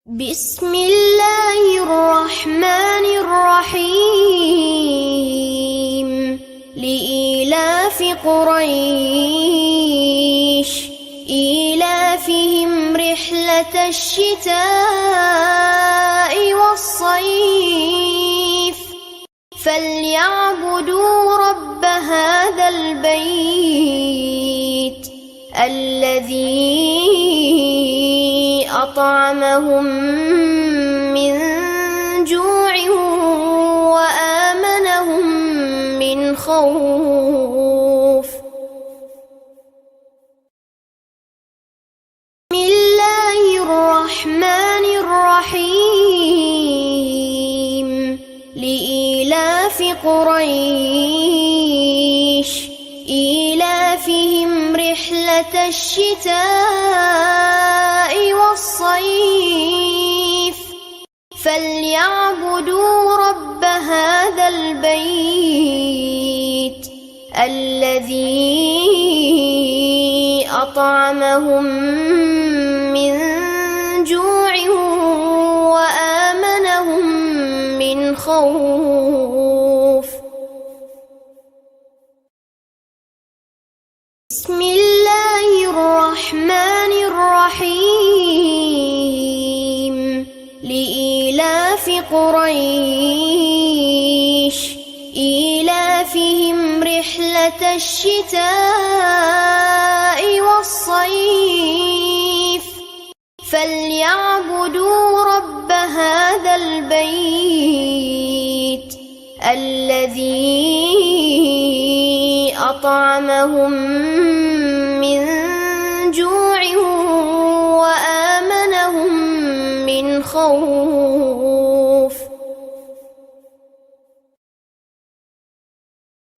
بسم الله الرحمن الرحيم لإيلاف قريش إيلافهم رحلة الشتاء والصيف فليعبدوا رب هذا البيت الذي أطعمهم من جوع وآمنهم من خوف. بسم الله الرحمن الرحيم لإيلاف قريش إيلافهم رحلة الشتاء والصيف فليعبدوا رب هذا البيت الذي أطعمهم من جوع وآمنهم من خوف. بسم الله الرحمن الرحيم لإيلاف قريش إيلافهم رحلة الشتاء والصيف فليعبدوا رب هذا البيت الذي أطعمهم من جوع وآمنهم من خوف.